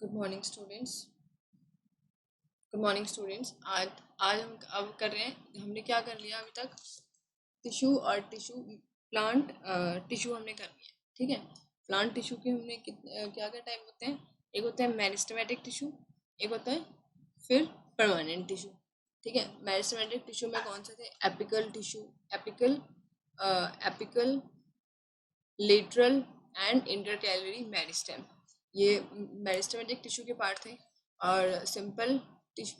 Good morning students. Good morning students. आज आज हम अब कर रहे हैं, हमने क्या कर लिया अभी तक? टिश्यू और टिश्यू प्लांट टिश्यू हमने कर लिया। ठीक है, प्लांट टिश्यू के हमने क्या क्या टाइप होते हैं? एक होता है मेरिस्टेमेटिक टिश्यू, एक होता है फिर परमानेंट टिश्यू। ठीक है, मेरिस्टेमेटिक टिश्यू में कौन से थे? Apical tissue, apical apical lateral and intercalary meristem, ये मेरिस्टेमेटिक टिश्यू के पार्ट थे। और सिंपल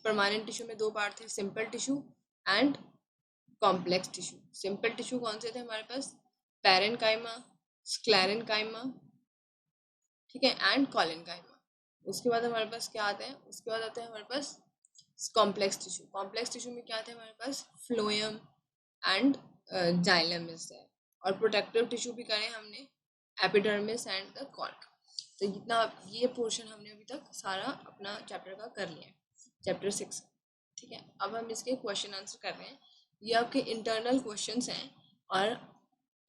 परमानेंट टिश्यू में दो पार्ट थे, simple tissue and complex tissue. Simple tissue कौन से थे हमारे पास? पैरेनकाइमा, स्क्लेरेनकाइमा, ठीक है, एंड कॉलेनकाइमा। उसके बाद हमारे पास क्या आता है? उसके बाद आता है हमारे पास कॉम्प्लेक्स टिश्यू। कॉम्प्लेक्स टिश्यू में क्या आता है हमारे पास? फ्लोएम एंड जाइलम है। और प्रोटेक्टिव टिश्यू भी करें हमने, एपिडर्मिस एंड द कॉर्क। तो इतना ये पोर्शन हमने अभी तक सारा अपना चैप्टर का कर लिया है, चैप्टर 6। ठीक है, अब हम इसके क्वेश्चन आंसर कर रहे हैं। ये आपके इंटरनल क्वेश्चंस हैं, और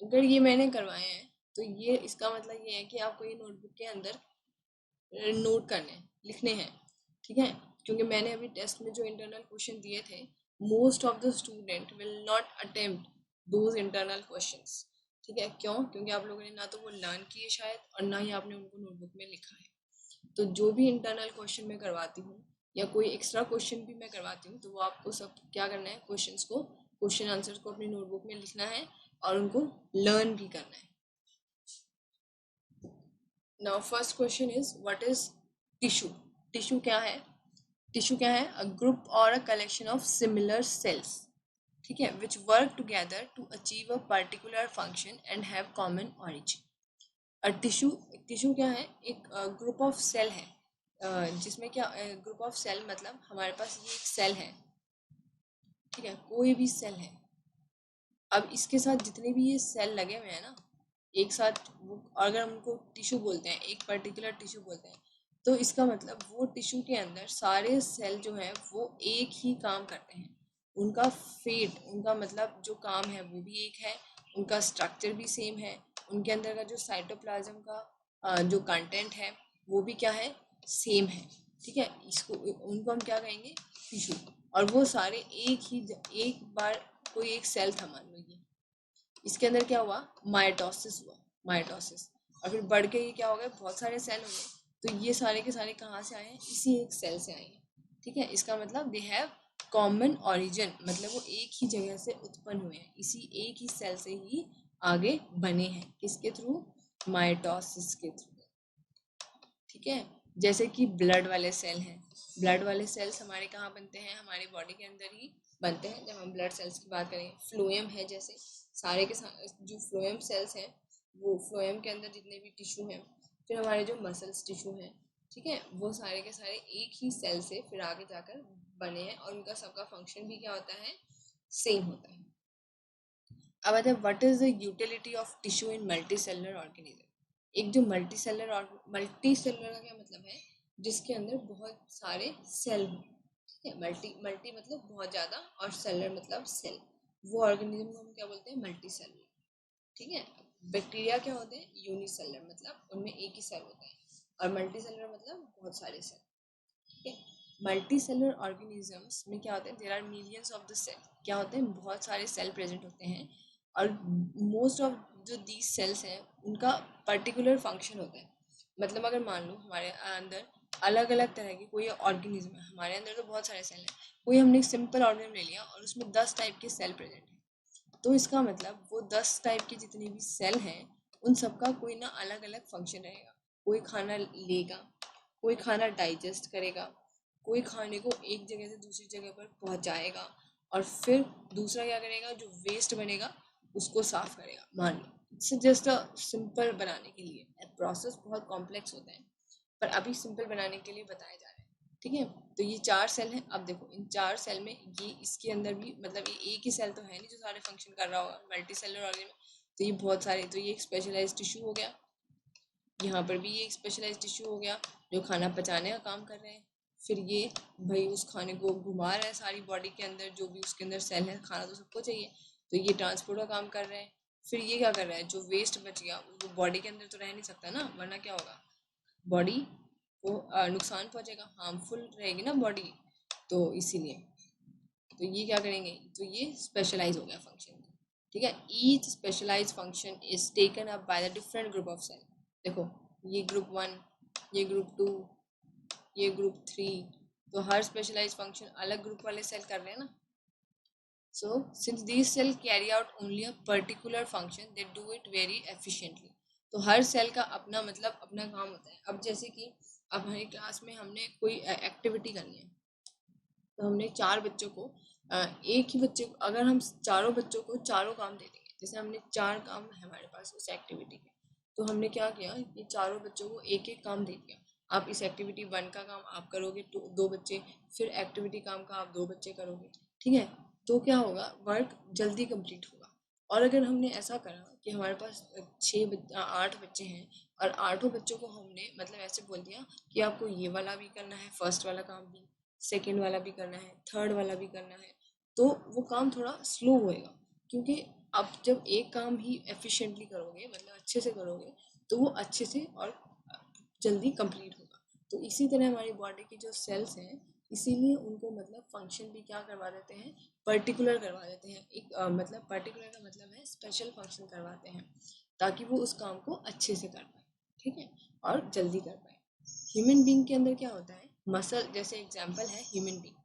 अगर ये मैंने करवाए हैं तो ये इसका मतलब ये है कि आपको ये नोटबुक के अंदर नोट करने लिखने हैं। ठीक है, क्योंकि मैंने अभी टेस्ट में जो इंटरनल क्वेश्चन दिए थे, most of the student will not attempt those internal questions. ठीक है, क्यों? क्योंकि आप लोगों ने ना तो वो लर्न किए शायद, और ना ही आपने उनको नोटबुक में लिखा है। तो जो भी इंटरनल क्वेश्चन मैं करवाती हूँ या कोई एक्स्ट्रा क्वेश्चन भी मैं करवाती हूँ, तो वो आपको सब क्या करना है, क्वेश्चन आंसर को अपनी नोटबुक में लिखना है और उनको लर्न भी करना है। Now first question is what is tissue? Tissue क्या है? टिश्यू क्या है? अ ग्रुप और a collection of similar cells, ठीक है, which work together to achieve a particular function and have common origin. और टिश्यू टिश्यू क्या है? एक ग्रुप ऑफ सेल है, जिसमें क्या ग्रुप ऑफ सेल मतलब हमारे पास ये एक सेल है, ठीक है, कोई भी सेल है। अब इसके साथ जितने भी ये सेल लगे हुए हैं ना एक साथ, वो अगर हम उनको टिश्यू बोलते हैं, एक पर्टिकुलर टिश्यू बोलते हैं, तो इसका मतलब वो टिश्यू के अंदर सारे सेल जो हैं वो एक ही काम करते हैं। उनका फेट, उनका मतलब जो काम है वो भी एक है, उनका स्ट्रक्चर भी सेम है, उनके अंदर का जो साइटोप्लाज्म का जो कंटेंट है वो भी क्या है, सेम है। ठीक है, इसको उनको हम क्या कहेंगे? टिश्यू। और वो सारे एक बार कोई एक सेल था, मान लो ये, इसके अंदर क्या हुआ? माइटोसिस हुआ, माइटोसिस। और फिर बढ़ के ये क्या हो गया? बहुत सारे सेल हो गए। तो ये सारे के सारे कहाँ से आए हैं? इसी एक सेल से आए हैं। ठीक है, इसका मतलब दे हैव कॉमन ऑरिजिन, मतलब वो एक ही जगह से उत्पन्न हुए हैं, इसी एक ही सेल से ही आगे बने हैं। किसके थ्रू? माइटोसिस के थ्रू। ठीक है, जैसे कि ब्लड वाले सेल हैं, ब्लड वाले सेल्स हमारे कहाँ बनते हैं? हमारी बॉडी के अंदर ही बनते हैं। जब हम ब्लड सेल्स की बात करें, फ्लोएम है, जैसे सारे के जो फ्लोएम सेल्स हैं, वो फ्लोएम के अंदर जितने भी टिश्यू हैं, फिर हमारे जो मसल्स टिश्यू हैं, ठीक है, वो सारे के सारे एक ही सेल से फिर आगे जाकर बने हैं, और उनका सबका फंक्शन भी क्या होता है? सेम होता है। अब आता है what is the utility of tissue in multi cellular organism. एक जो मल्टी सेलुलर का क्या मतलब है? जिसके अंदर बहुत सारे सेल हो। ठीक है, मल्टी मल्टी मतलब बहुत ज्यादा, और सेलुलर मतलब सेल। वो ऑर्गेनिज्म को हम क्या बोलते हैं? Multi cellular. ठीक है, बैक्टीरिया क्या होते हैं? यूनिसेलुलर, मतलब उनमें एक ही सेल होता है। और मल्टी सेलुलर मतलब बहुत सारे सेल। ठीक है, मल्टी सेलुलर ऑर्गेनिजम्स में क्या होते हैं? There are millions of the cell. क्या होते हैं? बहुत सारे सेल प्रेजेंट होते हैं, और मोस्ट ऑफ जो दीज सेल्स हैं उनका पर्टिकुलर फंक्शन होता है। मतलब अगर मान लो हमारे अंदर अलग अलग तरह की कोई ऑर्गेनिज्म है, हमारे अंदर तो बहुत सारे सेल हैं, कोई हमने सिंपल ऑर्गेनिज्म ले लिया और उसमें 10 टाइप के सेल प्रेजेंट है, तो इसका मतलब वो 10 टाइप के जितने भी सेल हैं उन सबका कोई ना अलग अलग फंक्शन रहेगा। कोई खाना लेगा, कोई खाना डाइजेस्ट करेगा, कोई खाने को एक जगह से दूसरी जगह पर पहुंचाएगा, और फिर दूसरा क्या करेगा? जो वेस्ट बनेगा उसको साफ करेगा। मान लो इट्स जस्ट अ सिंपल बनाने के लिए, प्रोसेस बहुत कॉम्प्लेक्स होता है, पर अभी सिंपल बनाने के लिए बताया जा रहा है। ठीक है, तो ये 4 सेल हैं। अब देखो इन 4 सेल में ये इसके अंदर भी, मतलब ये एक ही सेल तो है नहीं जो सारे फंक्शन कर रहा होगा मल्टी सेलुलर ऑर्गेनिज्म। तो ये बहुत सारे, तो ये एक स्पेशलाइज्ड टिश्यू हो गया, यहाँ पर भी ये एक स्पेशलाइज्ड टिश्यू हो गया जो खाना पचाने का काम कर रहे हैं। फिर ये भाई उस खाने को घुमा रहा है सारी बॉडी के अंदर, जो भी उसके अंदर सेल है, खाना तो सबको चाहिए, तो ये ट्रांसपोर्ट का काम कर रहे हैं। फिर ये क्या कर रहा है? जो वेस्ट बच गया वो बॉडी के अंदर तो रह नहीं सकता ना, वरना क्या होगा? बॉडी वो नुकसान पहुंचेगा, हार्मफुल रहेगी ना बॉडी, तो इसीलिए तो ये क्या करेंगे, तो ये स्पेशलाइज हो गया फंक्शन। ठीक है, each specialise function is taken up by the different group of cell. देखो ये ग्रुप 1, ये ग्रुप 2, ये ग्रुप 3, तो हर स्पेशलाइज फंक्शन अलग ग्रुप वाले सेल कर रहे हैं ना। So since these cells carry out only a particular function, they do it very efficiently. तो हर सेल का अपना मतलब अपना काम होता है। अब जैसे कि अब हमारी क्लास में हमने कोई एक्टिविटी करनी है, तो हमने 4 बच्चों को एक ही बच्चे को, अगर हम चारों बच्चों को चारों काम दे देंगे, जैसे हमने 4 काम है हमारे पास उस एक्टिविटी के, तो हमने क्या किया, ये चारों बच्चों को एक एक काम दे दिया। आप इस एक्टिविटी 1 का काम आप करोगे, तो 2 बच्चे, फिर एक्टिविटी काम का आप 2 बच्चे करोगे। ठीक है, तो क्या होगा, वर्क जल्दी कंप्लीट होगा। और अगर हमने ऐसा करा कि हमारे पास 8 बच्चे हैं और 8 बच्चों को हमने मतलब ऐसे बोल दिया कि आपको ये वाला भी करना है, फर्स्ट वाला काम भी, सेकेंड वाला भी करना है, थर्ड वाला भी करना है, तो वो काम थोड़ा स्लो होएगा। क्योंकि आप जब एक काम ही एफिशिएंटली करोगे, मतलब अच्छे से करोगे, तो वो अच्छे से और जल्दी कंप्लीट होगा। तो इसी तरह हमारी बॉडी की जो सेल्स हैं, इसीलिए उनको मतलब फंक्शन भी क्या करवा देते हैं, पर्टिकुलर करवा देते हैं। एक मतलब पर्टिकुलर का मतलब है स्पेशल फंक्शन करवाते हैं, ताकि वो उस काम को अच्छे से कर पाए। ठीक है, और जल्दी कर पाए। ह्यूमन बींग के अंदर क्या होता है, मसल, जैसे एग्जांपल है ह्यूमन बींग।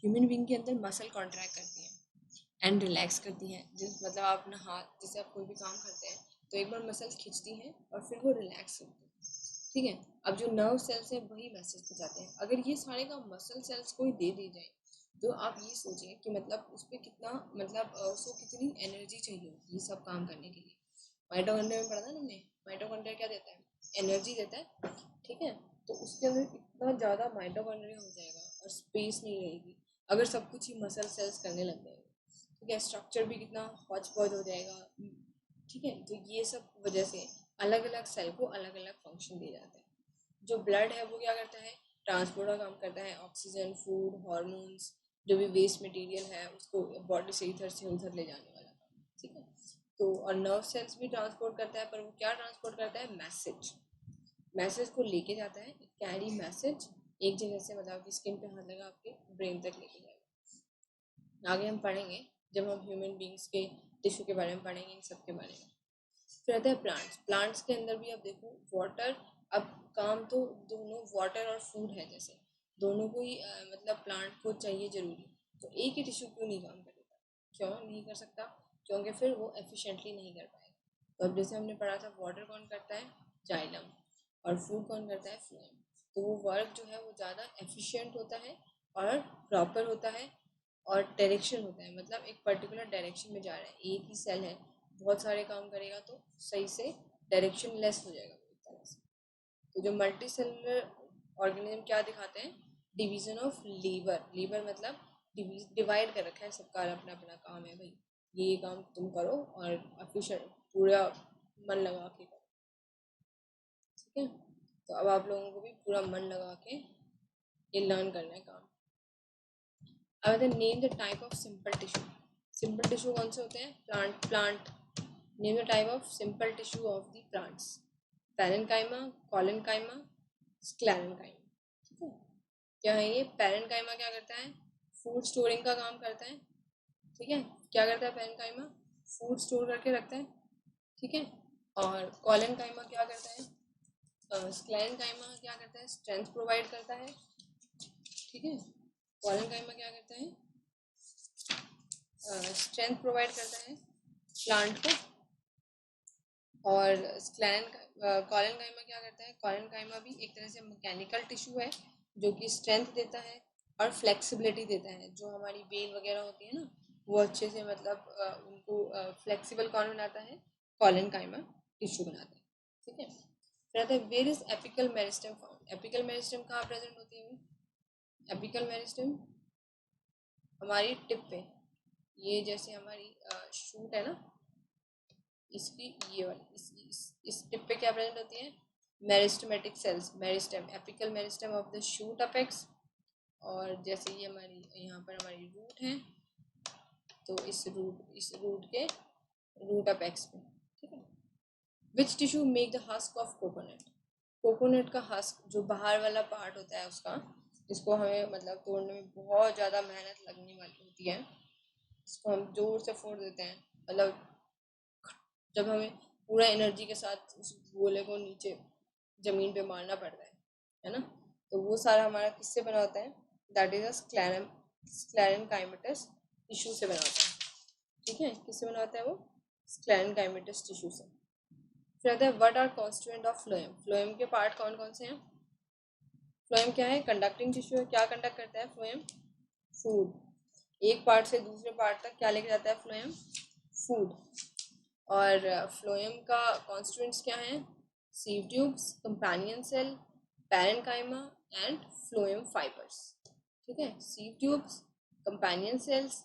ह्यूमन बींग के अंदर मसल कॉन्ट्रैक्ट करती है एंड रिलैक्स करती है। जिस मतलब आप अपना हाथ, जैसे आप कोई भी काम करते हैं तो एक बार मसल खींचती हैं और फिर वो रिलैक्स करती है। ठीक है, अब जो नर्व सेल्स है वही मैसेज पहुंचाते हैं। अगर ये सारे काम मसल सेल्स को ही दे दी जाए, तो आप ये सोचिए कि मतलब उस पर कितना मतलब उसको कितनी एनर्जी चाहिए होगी ये सब काम करने के लिए। माइटोकॉन्ड्रिया में पढ़ा था ना हमने, माइटोकॉन्ड्रिया क्या देता है, एनर्जी देता है। ठीक है, तो उसके अंदर इतना ज़्यादा माइटोकॉन्ड्रिया हो जाएगा और स्पेस नहीं रहेगी अगर सब कुछ ही मसल सेल्स करने लग जाएंगे। ठीक है, स्ट्रक्चर भी कितना हौच पौच हो जाएगा। ठीक है, तो ये सब वजह से अलग अलग सेल को अलग अलग फंक्शन दिए जाते हैं। जो ब्लड है वो क्या करता है, ट्रांसपोर्ट का काम करता है, ऑक्सीजन, फूड, हार्मोन्स, जो भी वेस्ट मटेरियल है उसको बॉडी से इधर से उधर ले जाने वाला काम। ठीक है, तो और नर्व सेल्स भी ट्रांसपोर्ट करता है, पर वो क्या ट्रांसपोर्ट करता है, मैसेज। मैसेज को लेके जाता है, कैरी मैसेज एक जगह से, मतलब आपकी स्किन पे हाथ लगा आपके ब्रेन तक लेके जाएगा। आगे हम पढ़ेंगे जब हम ह्यूमन बींग्स के टिश्यू के बारे में पढ़ेंगे, इन सब के बारे में। फिर आता है प्लांट्स। प्लांट्स के अंदर भी आप देखो वाटर, अब काम तो दोनों वाटर और फूड है, जैसे दोनों को ही मतलब प्लांट को चाहिए जरूरी, तो एक ही टिश्यू क्यों नहीं काम करेगा, क्यों नहीं कर सकता, क्योंकि फिर वो एफिशिएंटली नहीं कर पाएगा। तो अब जैसे हमने पढ़ा था, वाटर कौन करता है, जाइलम, और फूड कौन करता है, फ्लोएम। तो वो वर्क जो है वो ज़्यादा एफिशिएंट होता है और प्रॉपर होता है और डायरेक्शन होता है, मतलब एक पर्टिकुलर डायरेक्शन में जा रहा है। एक ही सेल है, बहुत सारे काम करेगा तो सही से डायरेक्शन लेस हो जाएगा एक तरह से। तो जो मल्टी सेलुलर ऑर्गेनिज्म क्या दिखाते हैं, डिवीजन ऑफ लीवर। लीवर मतलब डिवाइड कर रखा है, सबका अपना अपना काम है भाई, ये काम तुम करो और एफिशिएंट पूरा मन लगा के करो। ठीक है, तो अब आप लोगों को भी पूरा मन लगा के ये लर्न करना है काम। अब name the type of simple tissue. Simple tissue कौन से होते हैं, plant. Name the type of simple tissue of the plants, parenchyma, collenchyma, sclerenchyma. ठीक है, क्या है ये, पैरेन्काइमा क्या करता है, फूड स्टोरिंग का काम करता है। ठीक है, क्या करता है पैरेन्काइमा, फूड स्टोर करके रखता है। ठीक है, और कॉलेनकाइमा क्या करता है, स्क्लेरेन्काइमा क्या करता है, स्ट्रेंथ प्रोवाइड करता है। ठीक है, कॉलेनकाइमा क्या करता है, स्ट्रेंथ प्रोवाइड करता है प्लांट को। और कॉलेनकाइमा क्या करता है, कॉलेनकाइमा भी एक तरह से मैकेनिकल टिश्यू है जो कि स्ट्रेंथ देता है और फ्लेक्सिबिलिटी देता है। जो हमारी वेल वगैरह होती है ना, वो अच्छे से मतलब उनको फ्लेक्सिबल कौन बनाता है, कॉलेनकाइमा टिश्यू बनाता है। ठीक है, फिर आता है where is apical meristem found. Apical meristem कहाँ प्रेजेंट होती है, एपिकल मेरिस्टेम हमारी टिप पे, ये जैसे हमारी शूट है ना, इसकी ये वाली इस टिप पे क्या प्रेजेंट होती है, meristematic cells, meristem, apical meristem of the shoot apex. और जैसे ये हमारी यहाँ पर हमारी रूट है, तो इस रूट के रूट अपेक्स पे। ठीक है, which tissue make the husk of coconut. Coconut का हस्क जो बाहर वाला पार्ट होता है उसका, जिसको हमें मतलब तोड़ने में बहुत ज़्यादा मेहनत लगने वाली होती है, इसको हम जोर से फोड़ देते हैं, मतलब जब हमें पूरा एनर्जी के साथ उस गोले को नीचे ज़मीन पे मारना पड़ता है ना, तो वो सारा हमारा किससे बना होता है, दैट इज अ स्क्लेरेनकाइमेटस टिश्यू से बना होता है। ठीक है, किससे बना होता है वो, स्क्लेरेनकाइमेटस टिश्यू से। फिर आता है what are constituent of phloem. Phloem के पार्ट कौन कौन से हैं। फ्लोएम क्या है, कंडक्टिंग टिश्यू है। क्या कंडक्ट करता है फ्लोएम, फूड। एक पार्ट से दूसरे पार्ट तक क्या लेके जाता है फ्लोएम, फूड। और फ्लोएम का कॉन्स्टिट्यूएंट्स क्या हैं, sieve tubes, companion cell, parenchyma and phloem fibres. ठीक है, sieve tubes, companion cells,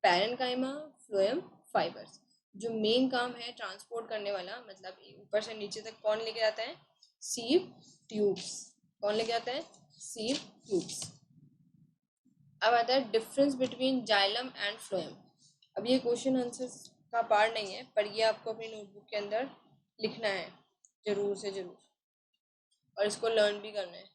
parenchyma, phloem fibres. जो मेन काम है ट्रांसपोर्ट करने वाला, मतलब ऊपर से नीचे तक कौन लेके जाता है, सीव ट्यूब्स। कौन लेके जाता है, सीव ट्यूब्स। अब आता है difference between xylem and phloem. अब ये क्वेश्चन आंसर का पार्ट नहीं है, पर ये आपको अपनी नोटबुक के अंदर लिखना है जरूर से जरूर, और इसको लर्न भी करना है।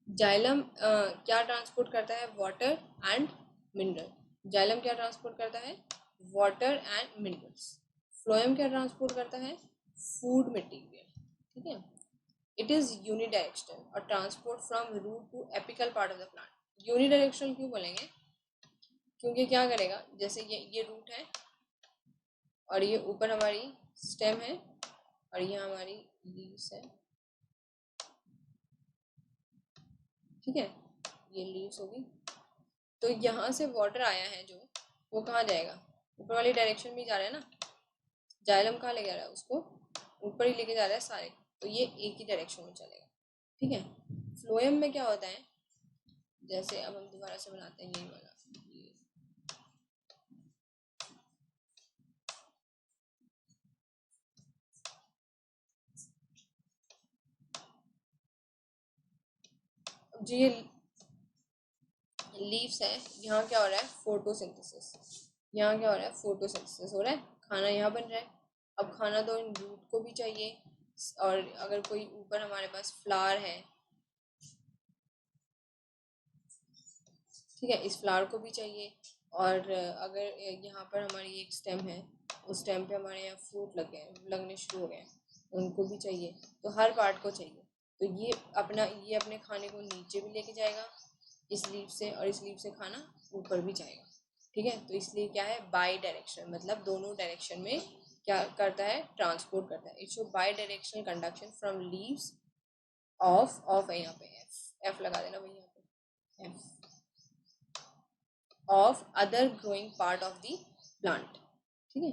जाइलम क्या ट्रांसपोर्ट करता है, वाटर एंड मिनरल। जाइलम क्या ट्रांसपोर्ट करता है, वाटर एंड मिनरल्स। फ्लोएम क्या ट्रांसपोर्ट करता है, फूड मटेरियल। ठीक है, इट इज यूनिडायरेक्शनल और transport from root to apical part of the plant. Unidirectional क्यों बोलेंगे, क्योंकि क्या करेगा, जैसे ये रूट है और ये ऊपर हमारी स्टेम है और ये हमारी लीव्स है। ठीक है, ये लीव्स होगी, तो यहाँ से वाटर आया है जो, वो कहाँ जाएगा, ऊपर वाली डायरेक्शन में जा रहा है ना। जाइलम कहाँ लेके जा रहा है, उसको ऊपर ही लेके जा रहा है सारे, तो ये एक ही डायरेक्शन में चलेगा। ठीक है, फ्लोएम में क्या होता है, जैसे अब हम दोबारा से बनाते हैं यही वाला, जो ये लीव्स है, यहाँ क्या हो रहा है, फोटोसिंथेसिस। यहाँ क्या हो रहा है, फोटोसिंथेसिस हो रहा है, खाना यहाँ बन रहा है। अब खाना तो इन रूट को भी चाहिए, और अगर कोई ऊपर हमारे पास फ्लावर है, ठीक है, इस फ्लावर को भी चाहिए। और अगर यहाँ पर हमारी एक स्टेम है, उस स्टेम पे हमारे यहाँ फ्रूट लग गए, लगने शुरू हो गए, उनको भी चाहिए, तो हर पार्ट को चाहिए। तो ये अपने खाने को नीचे भी लेके जाएगा इस लीफ से, और इस लीफ से खाना ऊपर भी जाएगा। ठीक है, तो इसलिए क्या है, बाई डायरेक्शन, मतलब दोनों डायरेक्शन में क्या करता है, ट्रांसपोर्ट करता है। It's by directional conduction from leaves of है, यहाँ पे एफ लगा देना भाई, यहाँ पे F of other growing part of the plant. ठीक है,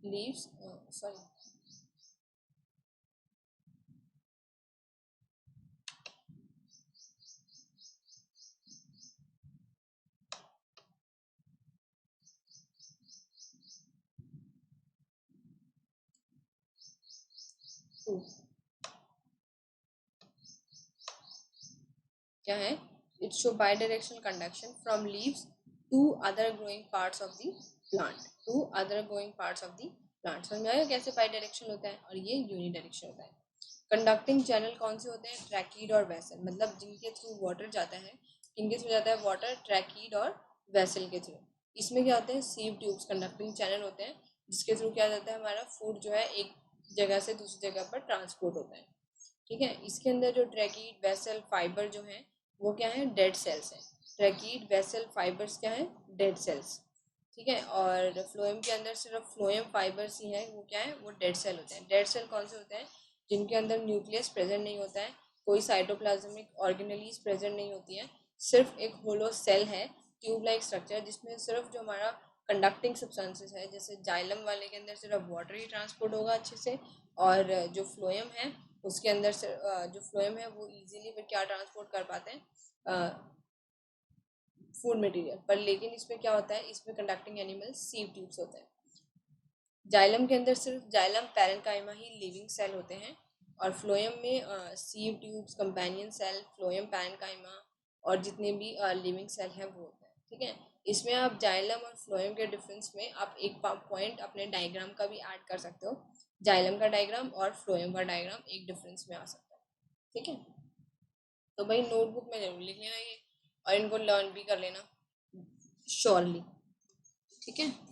leaves sorry, क्या है, it show bidirectional conduction from leaves to other growing parts of the plant, to other growing parts of the plant। समझ में आया कैसे बाइडायरेक्शनल होता है, और ये यूनिडायरेक्शनल होता है। कंडक्टिंग चैनल कौन से होते हैं, ट्रैकीड और वेसल, मतलब जिनके थ्रू वाटर जाता है। किनके थ्रू जाता है वाटर, ट्रैकीड और वेसल के थ्रू। इसमें क्या होते हैं, सीव ट्यूब्स कंडक्टिंग चैनल होते हैं, जिसके थ्रू क्या जाता है, हमारा फूड जो है एक जगह से दूसरी जगह पर ट्रांसपोर्ट होता है। ठीक है, इसके अंदर जो ट्रैकीड वेसल फाइबर जो है वो क्या है, डेड सेल्स हैं। ट्रैकीड वेसल फाइबर्स क्या है, डेड सेल्स। ठीक है, और फ्लोएम के अंदर सिर्फ फ्लोएम फाइबर्स ही हैं, वो क्या है, वो डेड सेल होते हैं। डेड सेल कौन से होते हैं, जिनके अंदर न्यूक्लियस प्रेजेंट नहीं होता है, कोई साइटोप्लाज्मिक ऑर्गेनेलीज प्रेजेंट नहीं होती है, सिर्फ एक होलो सेल है, ट्यूब लाइक स्ट्रक्चर, जिसमें सिर्फ जो हमारा कंडक्टिंग सब्सटेंसेस है, जैसे जाइलम वाले के अंदर सिर्फ वाटर ही ट्रांसपोर्ट होगा अच्छे से, और जो फ्लोएम है उसके अंदर से जो फ्लोएम है वो इजीली फिर क्या ट्रांसपोर्ट कर पाते हैं, फूड मटेरियल पर। लेकिन इसमें क्या होता है, इसमें कंडक्टिंग एनिमल सीव ट्यूब्स होते हैं। जाइलम के अंदर सिर्फ जाइलम पैरेन्काइमा ही लिविंग सेल होते हैं, और फ्लोएम में sieve tubes, companion cell, phloem parenchyma और जितने भी लिविंग सेल हैं वो होते हैं। ठीक है, इसमें आप जाइलम और फ्लोएम के डिफरेंस में आप एक पॉइंट अपने डायग्राम का भी ऐड कर सकते हो, जाइलम का डायग्राम और फ्लोएम का डायग्राम एक डिफरेंस में आ सकता है। ठीक है, तो भाई नोटबुक में जरूर लिख लेना ये और इनको लर्न भी कर लेना श्योरली। ठीक है।